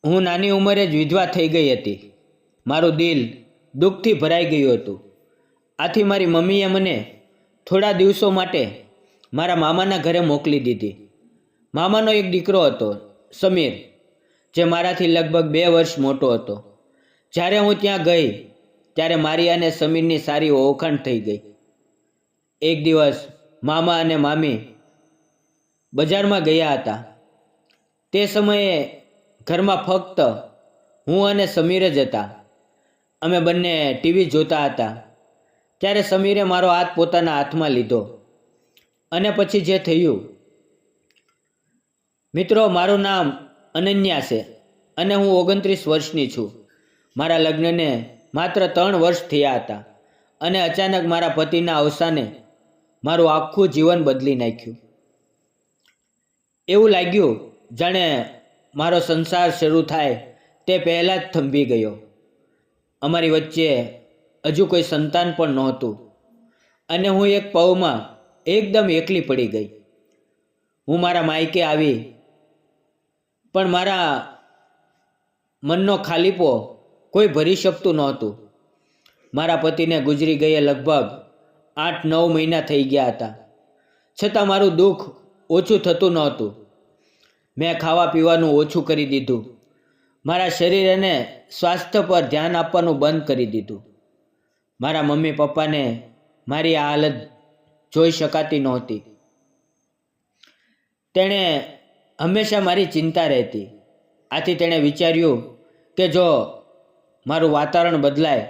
હું નાની ઉંમરે જ વિધવા થઈ ગઈ હતી. મારું દિલ દુઃખથી ભરાઈ ગયું હતું. આથી મારી મમ્મીએ મને થોડા દિવસો માટે મારા મામાના ઘરે મોકલી દીધી. મામાનો એક દીકરો હતો, સમીર, જે મારાથી લગભગ 2 વર્ષ મોટો હતો. જ્યારે હું ત્યાં ગઈ ત્યારે મારી અને સમીરની સારી ઓળખાણ થઈ ગઈ. એક દિવસ મામા અને મામી બજારમાં ગયા હતા. તે સમયે ઘરમાં ફક્ત હું અને સમીર જ હતા. અમે બંને ટીવી જોતા હતા. ત્યારે સમીરે મારો હાથ પોતાના હાથમાં લીધો અને પછી જે થયું. મિત્રો, મારું નામ અનન્યા છે અને હું 29 વર્ષની છું. મારા લગ્નને માત્ર 3 વર્ષ થયા હતા અને અચાનક મારા પતિના અવસાને મારું આખું જીવન બદલી નાખ્યું. એવું લાગ્યું જાણે મારો સંસાર શરૂ થાય તે પહેલાં જ થંભી ગયો. અમારી વચ્ચે હજુ કોઈ સંતાન પણ નહોતું અને હું એક પવમાં એકદમ એકલી પડી ગઈ. હું મારા માયકે આવી, પણ મારા મનનો ખાલીપો કોઈ ભરી શકતું નહોતું. મારા પતિને ગુજરી ગયે લગભગ 8-9 મહિના થઈ ગયા હતા, છતાં મારું દુઃખ ઓછું થતું નહોતું. મેં ખાવા પીવાનું ઓછું કરી દીધું. મારા શરીર અને સ્વાસ્થ્ય પર ધ્યાન આપવાનું બંધ કરી દીધું. મારા મમ્મી પપ્પાને મારી આ હાલત જોઈ શકાતી નહોતી. તેણે હંમેશા મારી ચિંતા રહેતી. આથી તેણે વિચાર્યું કે જો મારું વાતાવરણ બદલાય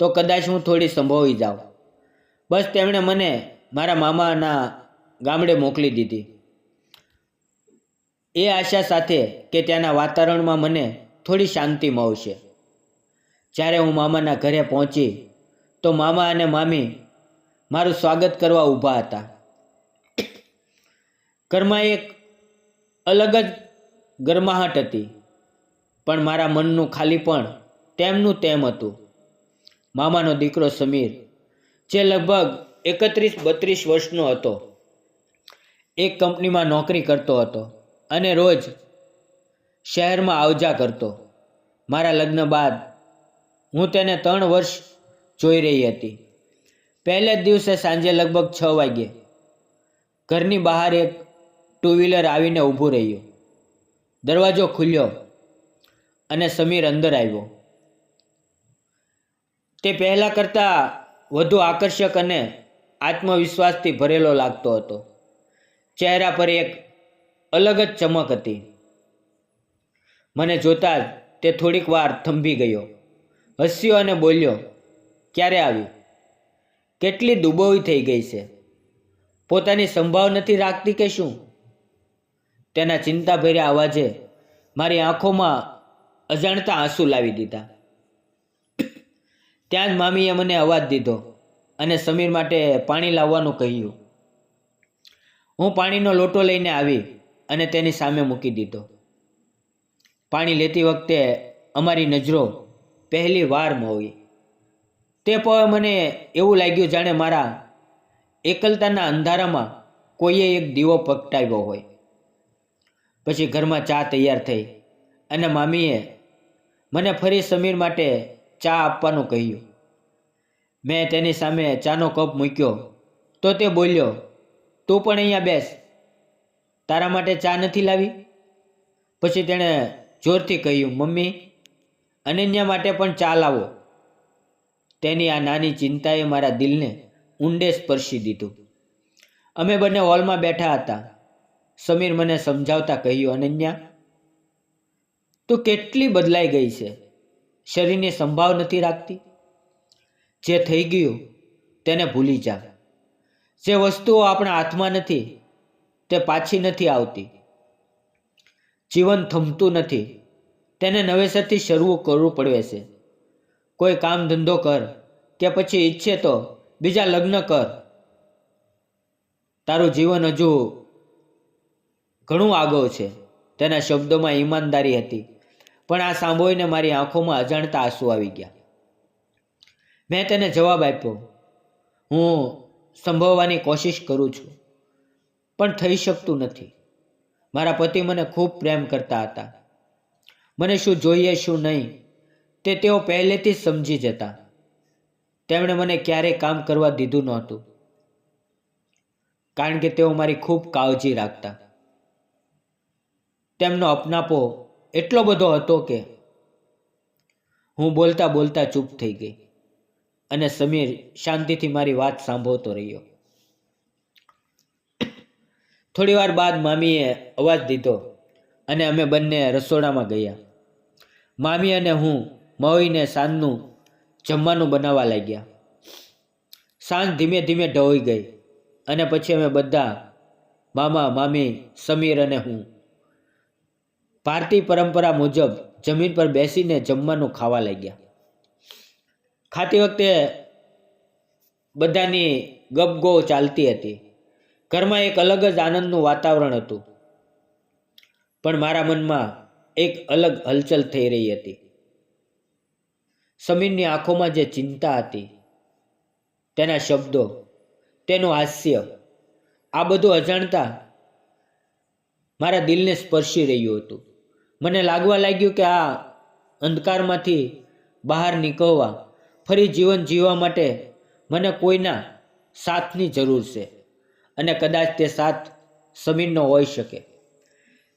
તો કદાચ હું થોડી સંભોવી જાઉં. બસ તેમણે મને મારા મામાના ગામડે મોકલી દીધી, એ આશા સાથે કે ત્યાંના વાતાવરણમાં મને થોડી શાંતિ મળશે. જ્યારે હું મામાના ઘરે પહોંચી તો મામા અને મામી મારું સ્વાગત કરવા ઊભા હતા. ઘરમાં એક અલગ જ ગરમાહટ હતી, પણ મારા મનનું ખાલીપણ તેમનું તેમ હતું. મામાનો દીકરો સમીર, જે લગભગ 31-32 વર્ષનો હતો, એક કંપનીમાં નોકરી કરતો હતો અને રોજ શહેરમાં આવજા કરતો. મારા લગ્ન બાદ હું તેને 3 વર્ષ જોઈ રહી હતી. પહેલે જ દિવસે સાંજે લગભગ 6 વાગ્યે ઘરની બહાર એક 2 વ્હીલર આવીને ઊભું રહ્યું. દરવાજો ખુલ્યો અને સમીર અંદર આવ્યો. તે પહેલાં કરતાં વધુ આકર્ષક અને આત્મવિશ્વાસથી ભરેલો લાગતો હતો. ચહેરા પર એક અલગ જ ચમક હતી. મને જોતાં જ તે થોડીક વાર થંભી ગયો, હસ્યો અને બોલ્યો, "ક્યારે આવી? કેટલી દુબળી થઈ ગઈ છે? પોતાની સંભાળ નથી રાખતી કે શું?" તેના ચિંતાભર્યા અવાજે મારી આંખોમાં અજાણતા આંસુ લાવી દીધા. ત્યાં જ મામીએ મને અવાજ દીધો અને સમીર માટે પાણી લાવવાનું કહ્યું. હું પાણીનો લોટો લઈને આવી અને તેની સામે મૂકી દીધો. પાણી લેતી વખતે અમારી નજરો પહેલી વાર મોવી. તે પળે મને એવું લાગ્યું જાણે મારા એકલતાના અંધારામાં કોઈએ એક દીવો પ્રગટાવ્યો હોય. પછી ઘરમાં ચા તૈયાર થઈ અને મામીએ મને ફરી સમીર માટે ચા આપવાનું કહ્યું. મેં તેની સામે ચાનો કપ મૂક્યો તો તે બોલ્યો, "તું પણ અહીંયા બેસ. તારા માટે ચા નથી લાવી?" પછી તેણે જોરથી કહ્યું, "મમ્મી, અનન્યા માટે પણ ચા લાવો." તેની આ નાની ચિંતાએ મારા દિલને ઊંડે સ્પર્શી દીધું. અમે બંને હોલમાં બેઠા હતા. સમીર મને સમજાવતા કહ્યું, "અનન્યા, તું કેટલી બદલાઈ ગઈ છે. શરીરની સંભાળ નથી રાખતી. જે થઈ ગયું તેને ભૂલી જા. જે વસ્તુઓ આપણા હાથમાં નથી તે પાછી નથી આવતી. જીવન થમતું નથી, તેને નવેસરથી શરૂ કરવું પડે છે. કોઈ કામ ધંધો કર કે પછી ઈચ્છે તો બીજા લગ્ન કર. તારું જીવન હજુ ઘણું આગળ છે." તેના શબ્દોમાં ઈમાનદારી હતી, પણ આ સાંભળીને મારી આંખોમાં અજાણતા આંસુ આવી ગયા. મેં તેને જવાબ આપ્યો, "હું સંભળવાની કોશિશ કરું છું, પણ થઈ શકતું નથી. મારા પતિ મને ખૂબ પ્રેમ કરતા હતા. મને શું જોઈએ શું નહીં તે તેઓ પહેલેથી જ સમજી જતા. તેમણે મને ક્યારેય કામ કરવા દીધું નહોતું, કારણ કે તેઓ મારી ખૂબ કાળજી રાખતા. તેમનો અપનાપો એટલો બધો હતો કે હું બોલતા બોલતા ચૂપ થઈ ગઈ અને સમીર શાંતિથી મારી વાત સાંભળતો રહ્યો. થોડી વાર બાદ મામીએ અવાજ દીધો અને અમે બંને રસોડામાં ગયા. મામી અને હું મળીને સાંજનું જમવાનું બનાવવા લાગ્યા. સાંજ ધીમે ધીમે ઢળી ગઈ અને પછી અમે બધા, મામા, મામી, સમીર અને હું, ભારતીય પરંપરા મુજબ જમીન પર બેસીને જમવાનું ખાવા લાગ્યા. ખાતી વખતે બધાની ગપગો ચાલતી હતી. ઘરમાં એક અલગ જ આનંદનું વાતાવરણ હતું, પણ મારા મનમાં એક અલગ હલચલ થઈ રહી હતી. સમીરની આંખોમાં જે ચિંતા હતી, તેના શબ્દો, તેનું હાસ્ય, આ બધું અજાણતા મારા દિલને સ્પર્શી રહ્યું હતું. મને લાગવા લાગ્યું કે આ અંધકારમાંથી બહાર નીકળવા, ફરી જીવન જીવવા માટે મને કોઈના સાથની જરૂર છે, અને કદાચ તે સાથ સમીરનો હોઈ શકે.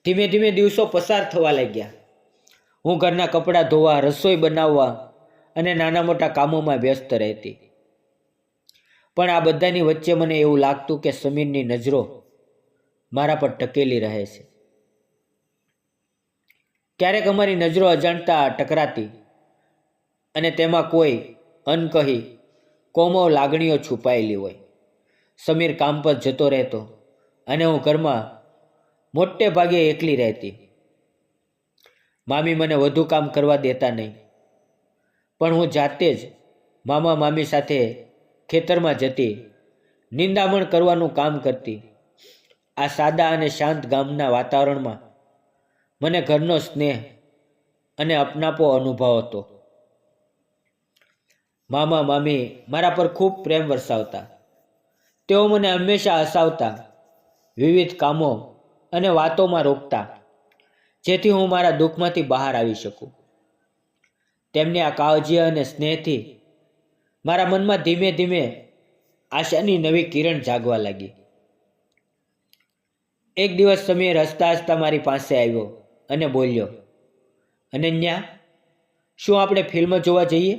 ધીમે ધીમે દિવસો પસાર થવા લાગ્યા. હું ઘરના કપડાં ધોવા, રસોઈ બનાવવા અને નાના મોટા કામોમાં વ્યસ્ત રહેતી. પણ આ બધાની વચ્ચે મને એવું લાગતું કે સમીરની નજરો મારા પર ટકેલી રહે છે. ક્યારેક અમારી નજરો અજાણતા ટકરાતી અને તેમાં કોઈ અનકહી કોમળ લાગણીઓ છુપાયેલી હોય. સમીર કામ પર જતો રહેતો અને હું ઘરમાં મોટે ભાગે એકલી રહેતી. મામી મને વધુ કામ કરવા દેતા નહીં, પણ હું જાતે જ મામા મામી સાથે ખેતરમાં જતી, નિંદામણ કરવાનું કામ કરતી. આ સાદા અને શાંત ગામના વાતાવરણમાં મને ઘરનો સ્નેહ અને અપનાપો અનુભવ હતો. મામા મામી મારા પર ખૂબ પ્રેમ વરસાવતા. તેઓ મને હંમેશા હસાવતા, વિવિધ કામો અને વાતોમાં રોકતા, જેથી હું મારા દુઃખમાંથી બહાર આવી શકું. તેમની આ કાળજી અને સ્નેહથી મારા મનમાં ધીમે ધીમે આશાની નવી કિરણ જાગવા લાગી. એક દિવસ સમીર હસતા હસતા મારી પાસે આવ્યો અને બોલ્યો, અનન્યા, શું આપણે ફિલ્મ જોવા જઈએ?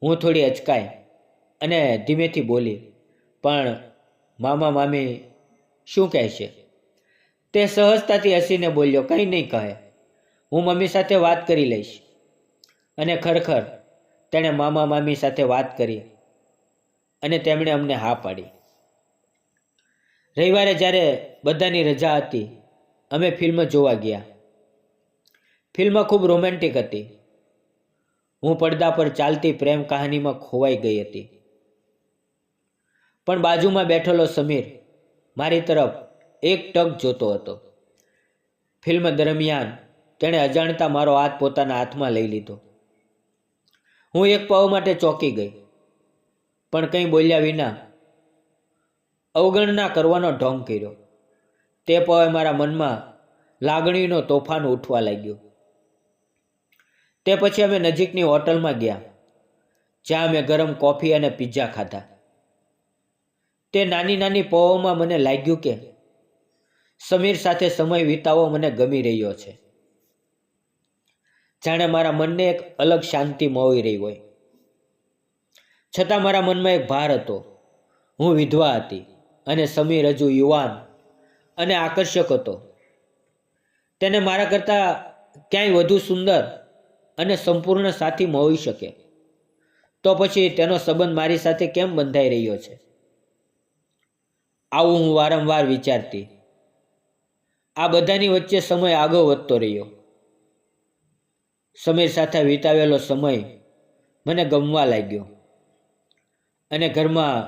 હું થોડી અચકાઈ અને ધીમેથી બોલી, પણ મામા મામી શું કહેશે? તે સહજતાથી હસીને બોલ્યો, કંઈ નહીં કહે, હું મમ્મી સાથે વાત કરી લઈશ. અને ખરેખર તેણે મામા મામી સાથે વાત કરી અને તેમણે અમને હા પાડી. રવિવારે જ્યારે બધાની રજા હતી, અમે ફિલ્મ જોવા ગયા. ફિલ્મ ખૂબ રોમેન્ટિક હતી. હું પડદા પર ચાલતી પ્રેમ કહાનીમાં ખોવાઈ ગઈ હતી. પણ બાજુમાં બેઠેલો સમીર મારી તરફ એક ટક જોતો હતો. ફિલ્મ દરમિયાન તેણે અજાણતા મારો હાથ પોતાના હાથમાં લઈ લીધો. હું એક પળ માટે ચોંકી ગઈ, પણ કંઈ બોલ્યા વિના અવગણના કરવાનો ઢોંગ કર્યો. તે પળે મારા મનમાં લાગણીનો તોફાન ઉઠવા લાગ્યું. તે પછી અમે નજીકની હોટલમાં ગયા, જ્યાં અમે ગરમ કોફી અને પિઝા ખાધા. તે નાની નાની પળોમાં મને લાગ્યું કે સમીર સાથે સમય વિતાવવો મને ગમી રહ્યો છે. જાણે મારા મનને એક અલગ શાંતિ મળી રહી હોય. છતાં મારા મનમાં એક ભાર હતો. હું વિધવા હતી અને સમીર હજુ યુવાન અને આકર્ષક હતો. તેને મારા કરતાં ક્યાંય વધુ સુંદર અને સંપૂર્ણ સાથી મળી શકે, તો પછી તેનો સંબંધ મારી સાથે કેમ બંધાઈ રહ્યો છે? આવું હું વારંવાર વિચારતી. આ બધાની વચ્ચે સમય આગળ વધતો રહ્યો. સમીર સાથે વિતાવેલો સમય મને ગમવા લાગ્યો અને ઘરમાં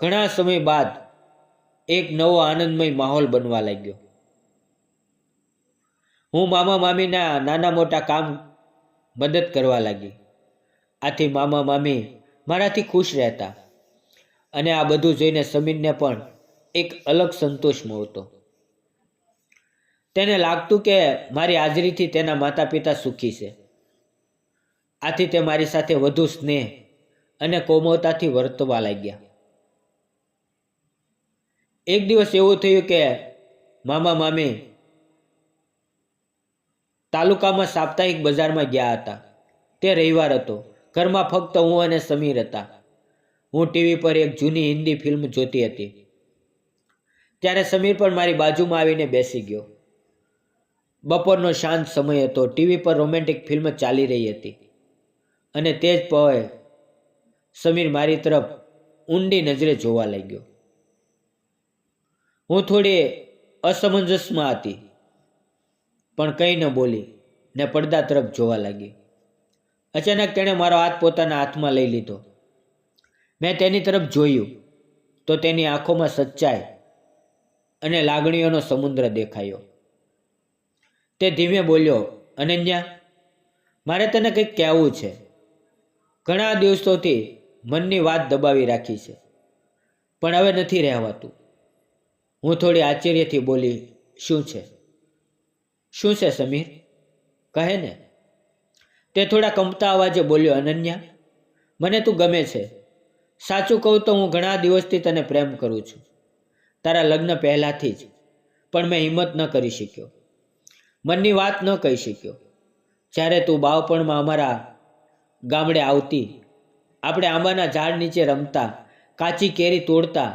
ઘણા સમય બાદ એક નવો આનંદમય માહોલ બનવા લાગ્યો. હું મામા મામીના નાના મોટા કામ મદદ કરવા લાગી. આથી મામા મામી મારાથી ખુશ રહેતા અને આ બધું જોઈને સમીરને પણ એક અલગ સંતોષ મળતો. તેને લાગતું કે મારી હાજરીથી તેના માતા પિતા સુખી છે. આથી તે મારી સાથે વધુ સ્નેહ અને કોમળતાથી વર્તવા લાગ્યા. એક દિવસ એવું થયું કે મામા મામી તાલુકામાં સાપ્તાહિક બજારમાં ગયા હતા. તે રવિવાર હતો. ઘરમાં ફક્ત હું અને સમીર હતા. હું ટીવી પર એક જૂની હિન્દી ફિલ્મ જોતી હતી. ત્યારે સમીર પણ મારી બાજુમાં આવીને બેસી ગયો. બપોરનો શાંત સમય હતો. ટીવી પર રોમેન્ટિક ફિલ્મ ચાલી રહી હતી અને તે જ પળે સમીર મારી તરફ ઊંડી નજરે જોવા લાગ્યો. હું થોડી અસમંજસમાં હતી, પણ કંઈ ન બોલી ને પડદા તરફ જોવા લાગી. અચાનક તેણે મારો હાથ પોતાના હાથમાં લઈ લીધો. મેં તેની તરફ જોયું તો તેની આંખોમાં સચ્ચાઈ અને લાગણીઓનો સમુદ્ર દેખાયો. તે ધીમે બોલ્યો, અનન્યા, મારે તને કંઈક કહેવું છે. ઘણા દિવસોથી મનની વાત દબાવી રાખી છે, પણ હવે નથી રહેવાતું. હું થોડી આશ્ચર્યથી બોલી, શું છે? શું છે સમીર? કહે ને. તે થોડા કંપતા અવાજે બોલ્યો, અનન્યા, મને તું ગમે છે. સાચું કહું તો હું ઘણા દિવસથી તને પ્રેમ કરું છું, તારા લગ્ન પહેલાંથી જ. પણ મેં હિંમત ન કરી શક્યો, મનની વાત ન કહી શક્યો. જ્યારે તું બાળપણમાં અમારા ગામડે આવતી, આપણે આંબાના ઝાડ નીચે રમતા, કાચી કેરી તોડતા,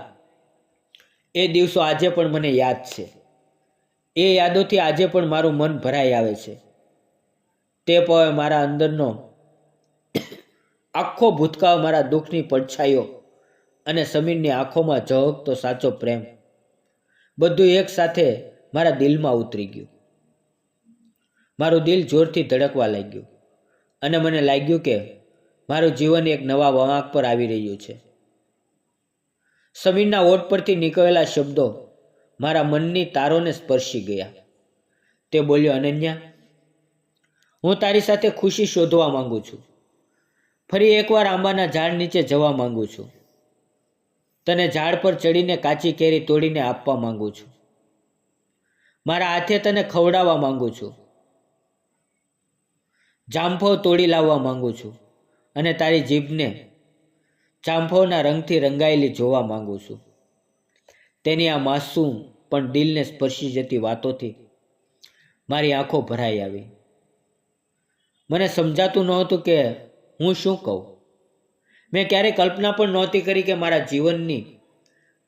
એ દિવસો આજે પણ મને યાદ છે. એ યાદોથી આજે પણ મારું મન ભરાઈ આવે છે. તે પળે મારા અંદરનો આખો ભૂતકાળ, મારા દુઃખની પડછાઈઓ અને સમીરની આંખોમાં ઝળકતો સાચો પ્રેમ, બધું એક સાથે મારા દિલમાં ઉતરી ગયું. મારું દિલ જોરથી ધડકવા લાગ્યું અને મને લાગ્યું કે મારું જીવન એક નવા વળાંક પર આવી રહ્યું છે. સમીરના ઓઠ પરથી નીકળેલા શબ્દો મારા મનની તારોને સ્પર્શી ગયા. તે બોલ્યો, અનન્યા, હું તારી સાથે ખુશી શોધવા માંગુ છું. ફરી એકવાર આંબાના ઝાડ નીચે જવા માંગુ છું. તને ઝાડ પર ચડીને કાચી કેરી તોડીને આપવા માંગુ છું. મારા હાથે તને ખવડાવવા માંગુ છું. જામફળ તોડી લાવવા માંગુ છું અને તારી જીભને જામફળના રંગથી રંગાયેલી જોવા માંગુ છું. તેની આ માસૂમ પણ દિલને સ્પર્શી જતી વાતોથી મારી આંખો ભરાઈ આવી. મને સમજાતું નહોતું કે હું શું કહું. મેં ક્યારેય કલ્પના પણ નહોતી કરી કે મારા જીવનની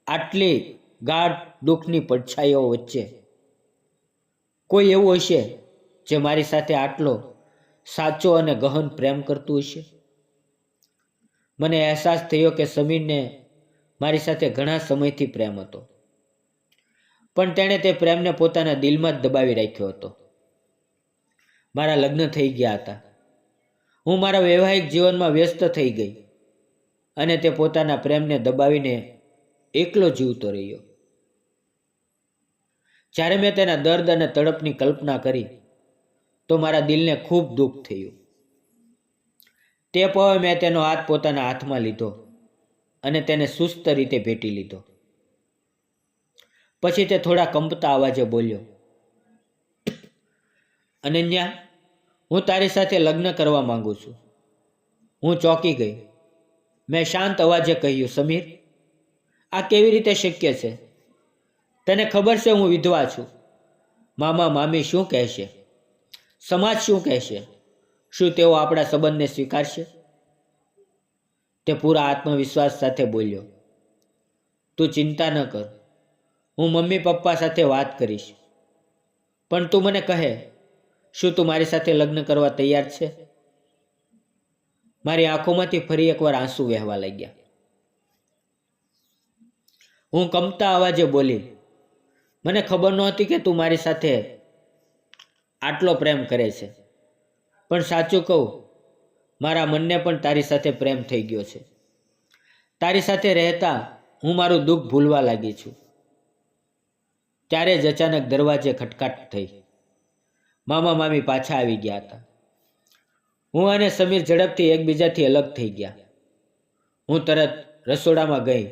આટલી ગાઢ દુઃખની પડછાઈઓ વચ્ચે કોઈ એવું હશે જે મારી સાથે આટલો સાચો અને ગહન પ્રેમ કરતું હશે. મને અહેસાસ થયો કે સમીરને મારી સાથે ઘણા સમયથી પ્રેમ હતો, પણ તેણે તે પ્રેમને પોતાના દિલમાં જ દબાવી રાખ્યો હતો. મારા લગ્ન થઈ ગયા હતા. હું મારા વૈવાહિક જીવનમાં વ્યસ્ત થઈ ગઈ અને તે પોતાના પ્રેમને દબાવીને એકલો જીવતો રહ્યો. જ્યારે મેં તેના દર્દ અને તડપની કલ્પના કરી તો મારા દિલને ખૂબ દુઃખ થયું. તે પળે મેં તેનો હાથ પોતાના હાથમાં લીધો અને તેને સુસ્ત રીતે ભેટી લીધો. પછી તે થોડા કંપતા અવાજે બોલ્યો, અનન્યા, હું તારી સાથે લગ્ન કરવા માંગુ છું. હું ચોંકી ગઈ. મેં શાંત અવાજે કહ્યું, સમીર, આ કેવી રીતે શક્ય છે? તને ખબર છે હું વિધવા છું. મામા મામી શું કહેશે? સમાજ શું કહેશે? શું તેઓ આપણા સંબંધને સ્વીકારશે? તે પૂરા આત્મવિશ્વાસ સાથે બોલ્યો, તું ચિંતા ન કર, હું મમ્મી પપ્પા સાથે વાત કરીશ. પણ તું મને કહે, શું તું મારી સાથે લગ્ન કરવા તૈયાર છે? મારી આંખોમાંથી ફરી એકવાર આંસુ વહેવા લાગ્યા. હું કંપતા અવાજે બોલી, મને ખબર નહોતી કે તું મારી સાથે આટલો પ્રેમ કરે છે, પણ સાચું કહું, મારા મનને પણ તારી સાથે પ્રેમ થઈ ગયો છે. તારી સાથે રહેતા હું મારું દુઃખ ભૂલવા લાગી છું. ત્યારે જ અચાનક દરવાજે ખટખટ થઈ. મામા મામી પાછા આવી ગયા હતા. હું અને સમીર ઝડપથી એકબીજાથી અલગ થઈ ગયા. હું તરત રસોડામાં ગઈ.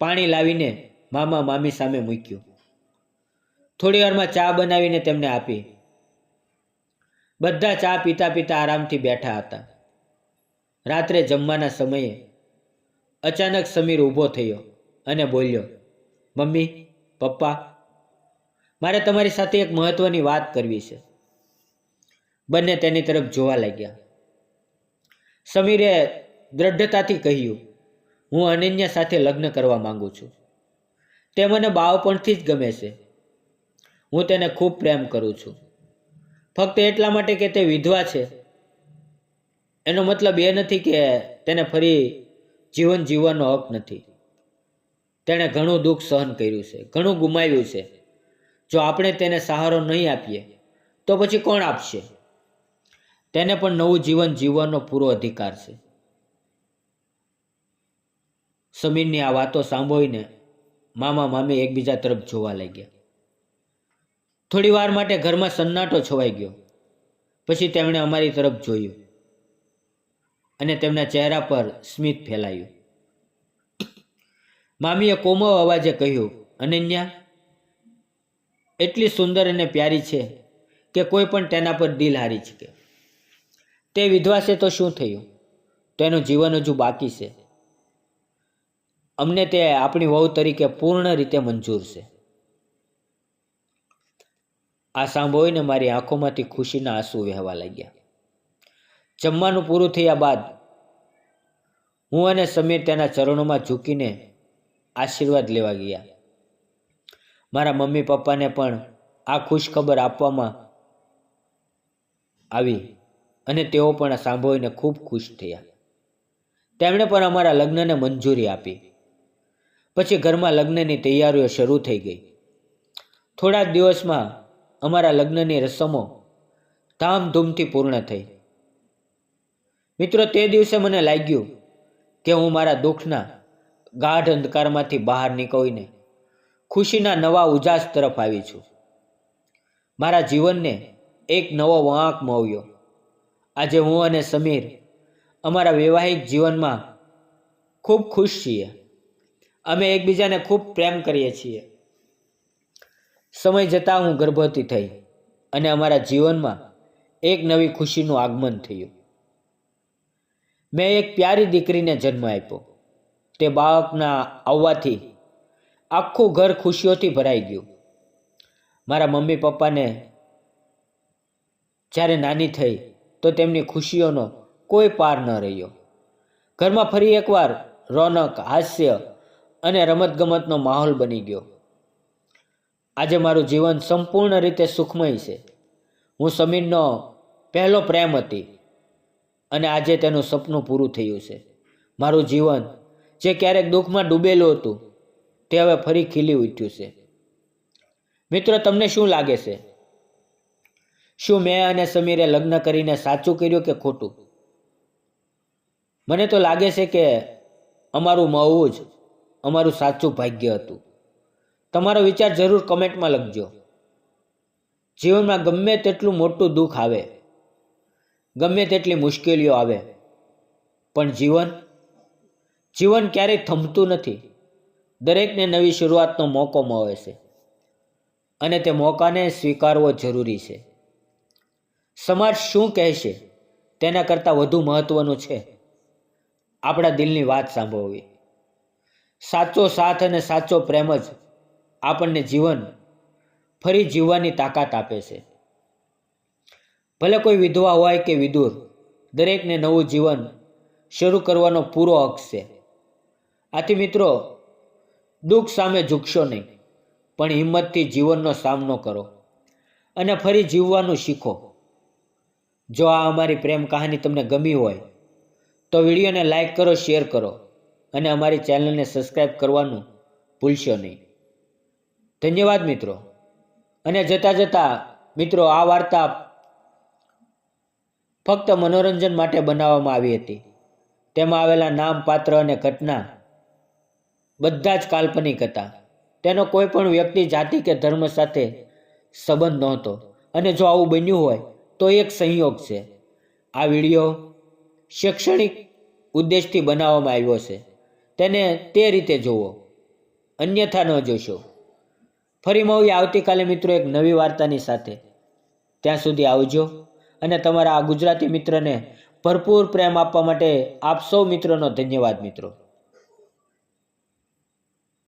પાણી લાવીને મામા મામી સામે મૂક્યું. થોડી વારમાં ચા બનાવીને તેમને આપી. બધા ચા પીતા પીતા આરામથી બેઠા હતા. રાત્રે જમવાના સમયે અચાનક સમીર ઊભો થયો અને બોલ્યો, મમ્મી, પપ્પા, મારે તમારી સાથે એક મહત્વની વાત કરવી છે. બંને તેની તરફ જોવા લાગ્યા. સમીરે દ્રઢતાથી કહ્યું, હું અનન્યા સાથે લગ્ન કરવા માંગુ છું. તે મને બાળપણથી જ ગમે છે. હું તેને ખૂબ પ્રેમ કરું છું. ફક્ત એટલા માટે કે તે વિધવા છે. એનો મતલબ એ નથી કે તેને ફરી જીવન જીવવાનો હક નથી. તેણે ઘણું દુઃખ સહન કર્યું છે, ઘણું ગુમાવ્યું છે. જો આપણે તેને સહારો નહીં આપીએ તો પછી કોણ આપશે? તેને પણ નવું જીવન જીવવાનો પૂરો અધિકાર છે. સમીરની આ વાતો સાંભળીને મામા મામી એકબીજા તરફ જોવા લાગ્યા. થોડી વાર માટે ઘરમાં સન્નાટો છવાઈ ગયો. પછી તેમણે અમારી તરફ જોયું અને તેમના ચહેરા પર સ્મિત ફેલાયું. મામીએ કોમળ અવાજે કહ્યું, અનન્યા એટલી સુંદર અને પ્યારી છે કે કોઈ પણ તેના પર દિલ હારી શકે. તે વિધવા છે તો શું થયું? તેનું જીવન હજુ બાકી છે. અમને તે આપણી વહુ તરીકે પૂર્ણ રીતે મંજૂર છે. આ સાંભળીને મારી આંખોમાંથી ખુશીના આંસુ વહેવા લાગ્યા. જમવાનું પૂરું થયા બાદ હું અને સમીર તેના ચરણોમાં ઝૂકીને આશીર્વાદ લેવા ગયા. મારા મમ્મી પપ્પાને પણ આ ખુશખબર આપવામાં આવી અને તેઓ પણ સાંભળીને ખૂબ ખુશ થયા. તેમણે પણ અમારા લગ્નને મંજૂરી આપી. પછી ઘરમાં લગ્નની તૈયારીઓ શરૂ થઈ ગઈ. થોડા દિવસમાં અમારા લગ્નની રસમો ધામધૂમથી પૂર્ણ થઈ. મિત્રો, તે દિવસે મને લાગ્યું કે હું મારા દુઃખના ગાઢ અંધકારમાંથી બહાર નીકળીને ખુશીના નવા ઉજાસ તરફ આવી છું. મારા જીવનને એક નવો વળાંક મળ્યો. આજે હું અને સમીર અમારા વૈવાહિક જીવનમાં ખૂબ ખુશ છીએ. અમે એકબીજાને ખૂબ પ્રેમ કરીએ છીએ. સમય જતાં હું ગર્ભવતી થઈ અને અમારા જીવનમાં એક નવી ખુશીનું આગમન થયું. મેં એક પ્યારી દીકરીને જન્મ આપ્યો. તે બાળકના આવવાથી આખું ઘર ખુશીઓથી ભરાઈ ગયું. મારા મમ્મી પપ્પાને જ્યારે નાની થઈ તો તેમની ખુશીઓનો કોઈ પાર ન રહ્યો. ઘરમાં ફરી એકવાર રોનક, હાસ્ય અને રમતગમતનો માહોલ બની ગયો. આજે મારું જીવન સંપૂર્ણ રીતે સુખમય છે. હું સમીરનો પહેલો પ્રેમ હતી અને આજે તેનું સપનું પૂરું થયું છે. મારું જીવન જે ક્યારેક દુઃખમાં ડૂબેલું હતું તે હવે ફરી ખીલી ઉઠ્યું છે. મિત્રો, તમને શું લાગે છે? શું મેં અને સમીરે લગ્ન કરીને સાચું કર્યું કે ખોટું? મને તો લાગે છે કે અમારું મળવું જ અમારું સાચું ભાગ્ય હતું. તમારો વિચાર જરૂર કમેન્ટમાં લખજો. જીવનમાં ગમે તેટલું મોટું દુઃખ આવે, ગમે તેટલી મુશ્કેલીઓ આવે, પણ જીવન ક્યારેય થમતું નથી. દરેકને નવી શરૂઆતનો મોકો મળે છે અને તે મોકાને સ્વીકારવો જરૂરી છે. સમાજ શું કહેશે તેના કરતાં વધુ મહત્વનું છે આપણા દિલની વાત સાંભળવી. સાચો સાથ અને સાચો પ્રેમ જ આપણને જીવન ફરી જીવવાની તાકાત આપે છે. ભલે કોઈ વિધવા હોય કે વિધુર, દરેકને નવું જીવન શરૂ કરવાનો પૂરો હક છે. આથી મિત્રો, દુઃખ સામે ઝૂકશો નહીં, પણ હિંમતથી જીવનનો સામનો કરો અને ફરી જીવવાનું શીખો. જો આ અમારી પ્રેમ કહાની તમને ગમી હોય તો વિડીયોને લાઈક કરો, શેર કરો અને અમારી ચેનલને સબસ્ક્રાઈબ કરવાનું ભૂલશો નહીં. ધન્યવાદ મિત્રો. અને જતાં જતાં મિત્રો, આ વાર્તા ફક્ત મનોરંજન માટે બનાવવામાં આવી હતી. તેમાં આવેલા નામ, પાત્ર અને ઘટના બધા જ કાલ્પનિક હતા. તેનો કોઈ પણ વ્યક્તિ, જાતિ કે ધર્મ સાથે સંબંધ નહોતો. અને જો આવું બન્યું હોય તો એક સંયોગ છે. આ વિડીયો શૈક્ષણિક ઉદ્દેશથી બનાવવામાં આવ્યો છે. તેને તે રીતે જોવો, અન્યથા ન જોશો. ફરી મળીએ આવતીકાલે મિત્રો એક નવી વાર્તાની સાથે. ત્યાં સુધી આવજો અને તમારા આ ગુજરાતી મિત્રને ભરપૂર પ્રેમ આપવા માટે આપ સૌ મિત્રોનો ધન્યવાદ મિત્રો.